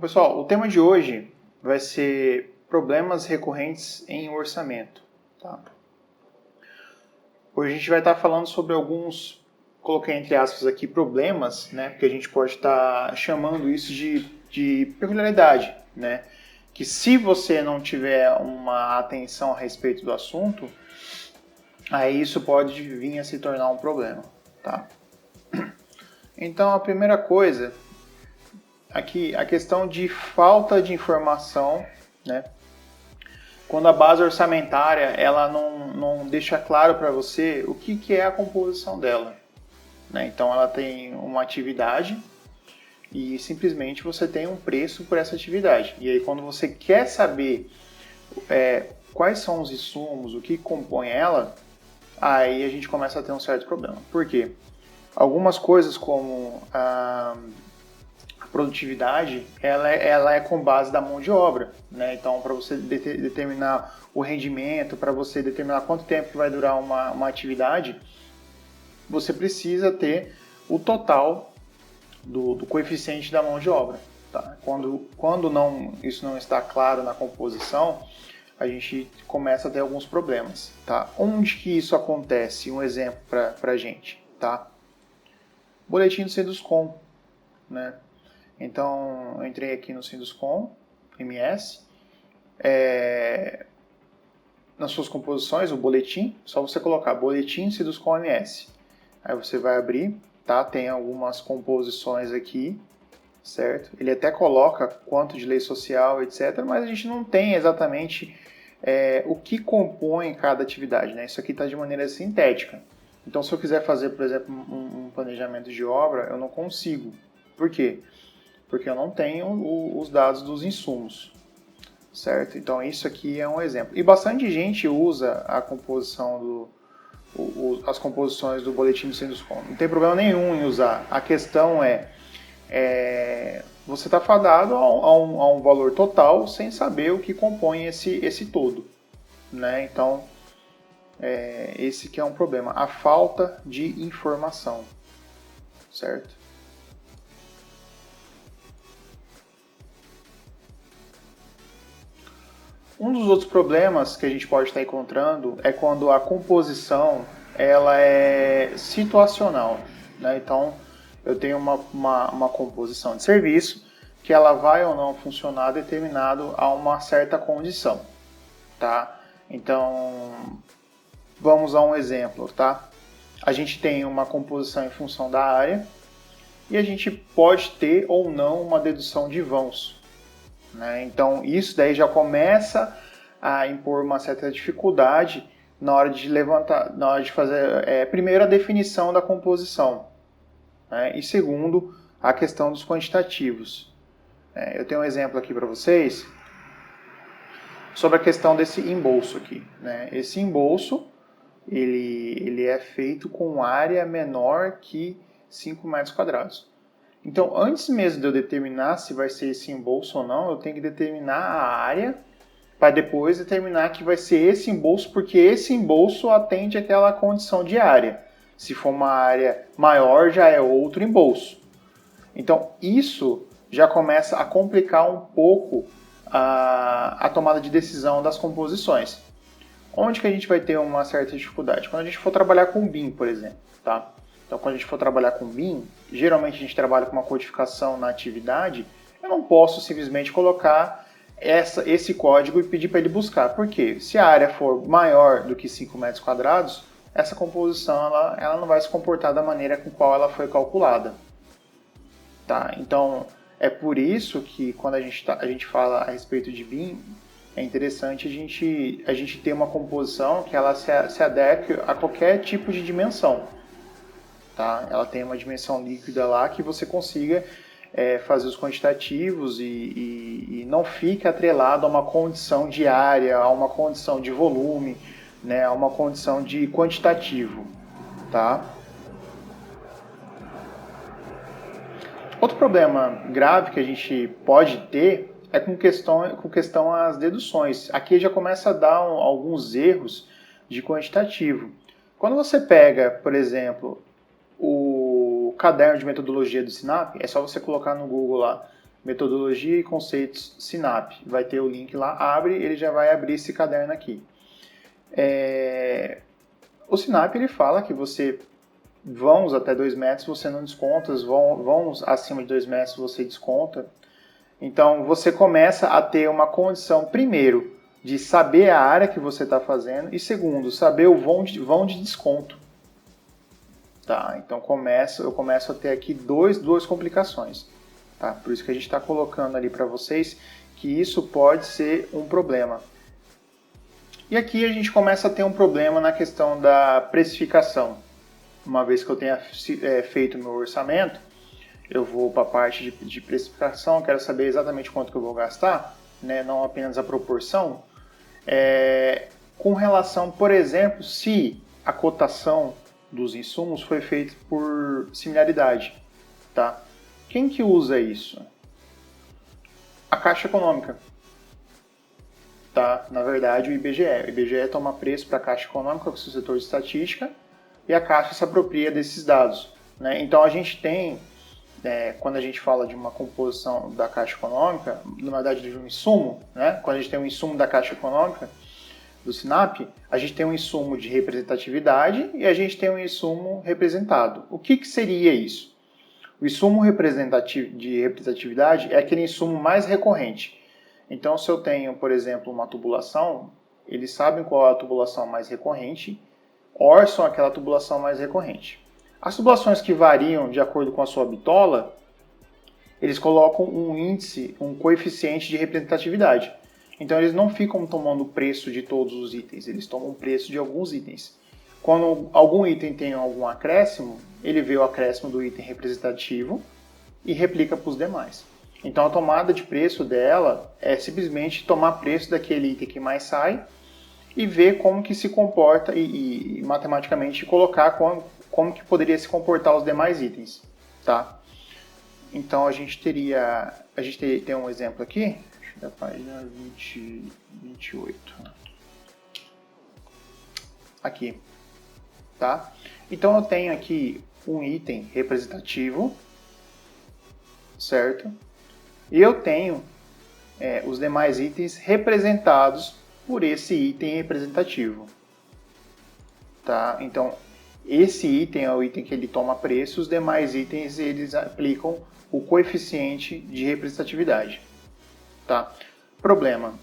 Pessoal, o tema de hoje vai ser problemas recorrentes em orçamento. Tá? Hoje a gente vai estar falando sobre alguns, coloquei entre aspas aqui, problemas, né? Porque a gente pode estar chamando isso de peculiaridade, né? Que se você não tiver uma atenção a respeito do assunto, aí isso pode vir a se tornar um problema. Tá? Então a primeira coisa aqui, a questão de falta de informação, né? Quando a base orçamentária ela não deixa claro para você o que é a composição dela. Né? Então ela tem uma atividade e simplesmente você tem um preço por essa atividade. E aí quando você quer saber quais são os insumos, o que compõe ela, aí a gente começa a ter um certo problema. Por quê? Algumas coisas como a produtividade, ela é com base da mão de obra, né? Então, para você determinar o rendimento, para você determinar quanto tempo que vai durar uma atividade, você precisa ter o total do coeficiente da mão de obra. Tá? Quando isso não está claro na composição, a gente começa a ter alguns problemas. Tá? Onde que isso acontece? Um exemplo para a gente. Tá? Boletim do Sinduscom, né? Então, eu entrei aqui no Sinduscom, MS, nas suas composições, o boletim, só você colocar boletim Sinduscom MS. Aí você vai abrir, tá? Tem algumas composições aqui, certo? Ele até coloca quanto de lei social, etc., mas a gente não tem exatamente o que compõe cada atividade, né? Isso aqui está de maneira sintética. Então, se eu quiser fazer, por exemplo, um planejamento de obra, eu não consigo. Por quê? Porque eu não tenho os dados dos insumos, certo? Então isso aqui é um exemplo. E bastante gente usa a composição as composições do boletim do Sinduscom. Não tem problema nenhum em usar. A questão você está fadado a um valor total sem saber o que compõe esse todo, né? Então esse que é um problema, a falta de informação, certo? Um dos outros problemas que a gente pode estar encontrando é quando a composição ela é situacional. Né? Então, eu tenho uma composição de serviço que ela vai ou não funcionar determinado a uma certa condição. Tá? Então, vamos a um exemplo. Tá? A gente tem uma composição em função da área e a gente pode ter ou não uma dedução de vãos. Né? Então, isso daí já começa a impor uma certa dificuldade na hora de levantar, na hora de fazer, primeiro, a definição da composição, né? E segundo, a questão dos quantitativos. Eu tenho um exemplo aqui para vocês sobre a questão desse embolso aqui. Né? Esse embolso, ele é feito com área menor que 5 metros quadrados. Então, antes mesmo de eu determinar se vai ser esse embolso ou não, eu tenho que determinar a área para depois determinar que vai ser esse embolso, porque esse embolso atende àquela condição de área. Se for uma área maior, já é outro embolso. Então, isso já começa a complicar um pouco a tomada de decisão das composições. Onde que a gente vai ter uma certa dificuldade? Quando a gente for trabalhar com BIM, por exemplo, tá? Então, quando a gente for trabalhar com BIM, geralmente a gente trabalha com uma codificação na atividade, eu não posso simplesmente colocar esse código e pedir para ele buscar. Por quê? Se a área for maior do que 5 metros quadrados, essa composição ela não vai se comportar da maneira com qual ela foi calculada. Tá? Então, é por isso que quando a gente fala a respeito de BIM, é interessante a gente ter uma composição que ela se adeque a qualquer tipo de dimensão. Tá? Ela tem uma dimensão líquida lá que você consiga fazer os quantitativos e não fique atrelado a uma condição de área, a uma condição de volume, né? A uma condição de quantitativo. Tá? Outro problema grave que a gente pode ter é com questão às deduções. Aqui já começa a dar alguns erros de quantitativo. Quando você pega, por exemplo, o caderno de metodologia do SINAP, é só você colocar no Google lá, Metodologia e conceitos SINAP. Vai ter o link lá, abre, ele já vai abrir esse caderno aqui. O SINAP ele fala que vãos até 2 metros você não desconta, vãos acima de 2 metros você desconta. Então você começa a ter uma condição, primeiro, de saber a área que você está fazendo e segundo, saber o vão de desconto. Tá? Então eu começo a ter aqui duas complicações. Tá? Por isso que a gente está colocando ali para vocês que isso pode ser um problema. E aqui a gente começa a ter um problema na questão da precificação. Uma vez que eu tenha feito meu orçamento, eu vou para a parte de precificação, quero saber exatamente quanto que eu vou gastar, né? Não apenas a proporção. Com relação, por exemplo, se a cotação dos insumos foi feita por similaridade. Tá? Quem que usa isso? A Caixa Econômica. Tá? Na verdade, o IBGE. O IBGE toma preço para a Caixa Econômica, que é o setor de estatística, e a Caixa se apropria desses dados. Né? Então, a gente tem, quando a gente fala de uma composição da Caixa Econômica, na verdade, de um insumo, né? Quando a gente tem um insumo da Caixa Econômica, do SINAP, a gente tem um insumo de representatividade e a gente tem um insumo representado. O que seria isso? O insumo de representatividade é aquele insumo mais recorrente. Então, se eu tenho, por exemplo, uma tubulação, eles sabem qual é a tubulação mais recorrente, orçam aquela tubulação mais recorrente. As tubulações que variam de acordo com a sua bitola, eles colocam um índice, um coeficiente de representatividade. Então, eles não ficam tomando o preço de todos os itens, eles tomam o preço de alguns itens. Quando algum item tem algum acréscimo, ele vê o acréscimo do item representativo e replica para os demais. Então, a tomada de preço dela é simplesmente tomar preço daquele item que mais sai e ver como que se comporta e matematicamente colocar como que poderia se comportar os demais itens. Tá? Então, a gente tem um exemplo aqui, da página 28. Aqui. Tá? Então eu tenho aqui um item representativo, certo? E eu tenho os demais itens representados por esse item representativo. Tá? Então esse item é o item que ele toma preço, os demais itens eles aplicam o coeficiente de representatividade. Tá? Problema.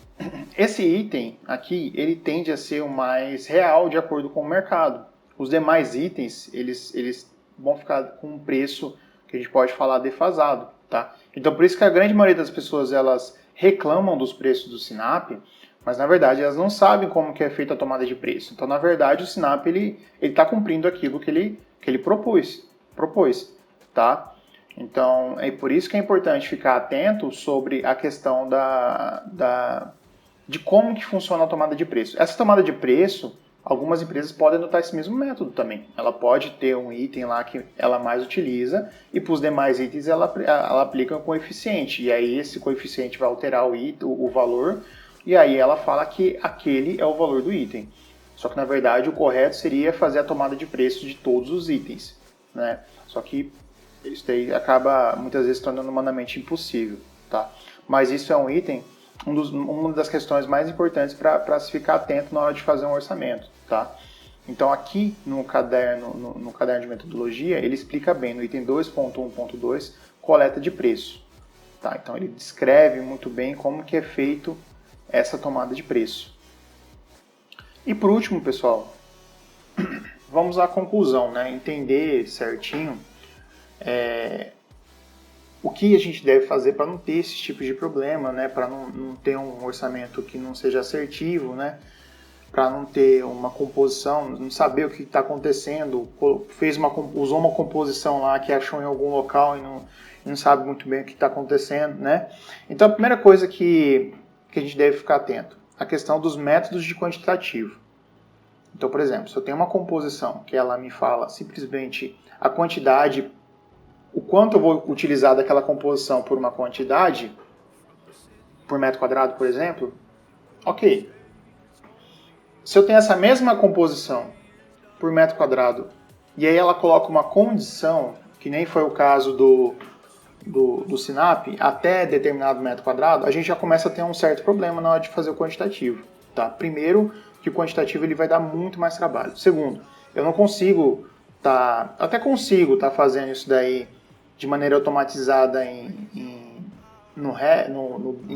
Esse item aqui, ele tende a ser o mais real de acordo com o mercado. Os demais itens, eles vão ficar com um preço que a gente pode falar defasado. Tá? Então, por isso que a grande maioria das pessoas, elas reclamam dos preços do SINAP, mas na verdade elas não sabem como que é feita a tomada de preço. Então, na verdade, o SINAP, ele está cumprindo aquilo que ele propôs. Tá? Então, é por isso que é importante ficar atento sobre a questão de como que funciona a tomada de preço. Essa tomada de preço, algumas empresas podem adotar esse mesmo método também. Ela pode ter um item lá que ela mais utiliza e para os demais itens ela aplica um coeficiente. E aí esse coeficiente vai alterar o valor e aí ela fala que aquele é o valor do item. Só que na verdade o correto seria fazer a tomada de preço de todos os itens. Né? Só que isso daí acaba muitas vezes tornando humanamente impossível, tá? Mas isso é um item, uma das questões mais importantes para se ficar atento na hora de fazer um orçamento, tá? Então aqui no caderno de metodologia, ele explica bem, no item 2.1.2, coleta de preço. Tá? Então ele descreve muito bem como que é feito essa tomada de preço. E por último, pessoal, vamos à conclusão, né? Entender certinho o que a gente deve fazer para não ter esse tipo de problema, né? Para não ter um orçamento que não seja assertivo, né? Para não ter uma composição, não saber o que está acontecendo, usou uma composição lá que achou em algum local e não sabe muito bem o que está acontecendo, né? Então a primeira coisa que a gente deve ficar atento, a questão dos métodos de quantitativo. Então, por exemplo, se eu tenho uma composição que ela me fala simplesmente a quantidade, o quanto eu vou utilizar daquela composição por uma quantidade, por metro quadrado, por exemplo, ok. Se eu tenho essa mesma composição por metro quadrado, e aí ela coloca uma condição, que nem foi o caso do SINAP até determinado metro quadrado, a gente já começa a ter um certo problema na hora de fazer o quantitativo. Tá? Primeiro, que o quantitativo ele vai dar muito mais trabalho. Segundo, eu não consigo até consigo estar fazendo isso daí de maneira automatizada em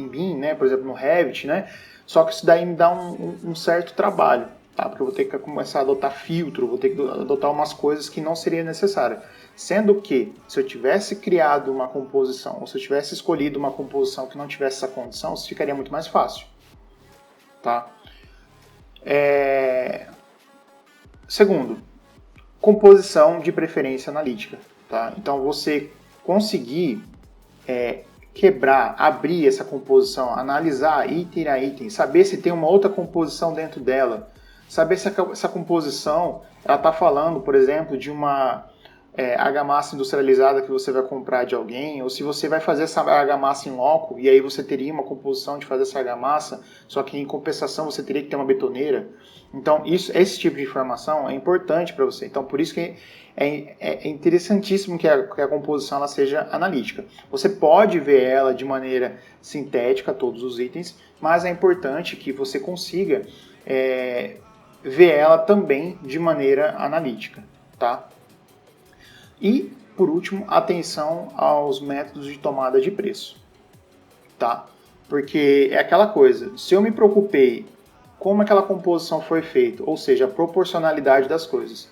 BIM, né? Por exemplo, no Revit, né? Só que isso daí me dá um certo trabalho, tá? Porque eu vou ter que começar a adotar filtro, vou ter que adotar umas coisas que não seria necessário. Sendo que, se eu tivesse criado uma composição, ou se eu tivesse escolhido uma composição que não tivesse essa condição, isso ficaria muito mais fácil. Tá? Segundo, composição de preferência analítica. Tá? Então, você conseguir quebrar, abrir essa composição, analisar item a item, saber se tem uma outra composição dentro dela, saber se essa composição está falando, por exemplo, de uma argamassa industrializada que você vai comprar de alguém, ou se você vai fazer essa argamassa em loco, e aí você teria uma composição de fazer essa argamassa, só que em compensação você teria que ter uma betoneira. Então, esse tipo de informação é importante para você. Então, por isso que é interessantíssimo que a composição ela seja analítica. Você pode ver ela de maneira sintética, todos os itens, mas é importante que você consiga ver ela também de maneira analítica, tá? E, por último, atenção aos métodos de tomada de preço, tá? Porque é aquela coisa, se eu me preocupei como aquela composição foi feita, ou seja, a proporcionalidade das coisas,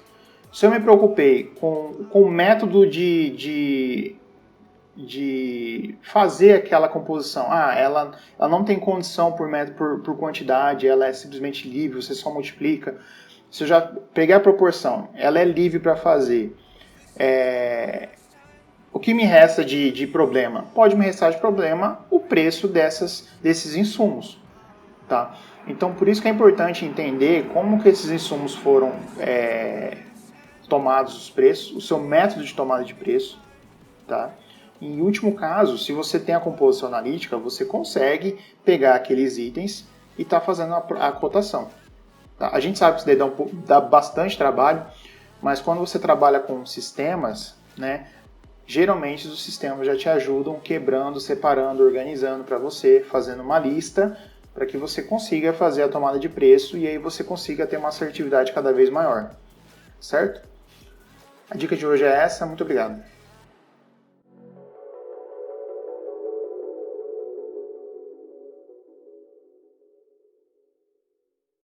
se eu me preocupei com o método de fazer aquela composição, ela não tem condição por quantidade, ela é simplesmente livre, você só multiplica. Se eu já peguei a proporção, ela é livre para fazer, o que me resta de problema? Pode me restar de problema o preço desses insumos. Tá? Então, por isso que é importante entender como que esses insumos foram tomados os preços, o seu método de tomada de preço. Tá? Em último caso, se você tem a composição analítica, você consegue pegar aqueles itens e estar fazendo a cotação. Tá? A gente sabe que isso daí dá bastante trabalho, mas quando você trabalha com sistemas, né, geralmente os sistemas já te ajudam quebrando, separando, organizando para você, fazendo uma lista para que você consiga fazer a tomada de preço e aí você consiga ter uma assertividade cada vez maior. Certo? A dica de hoje é essa. Muito obrigado.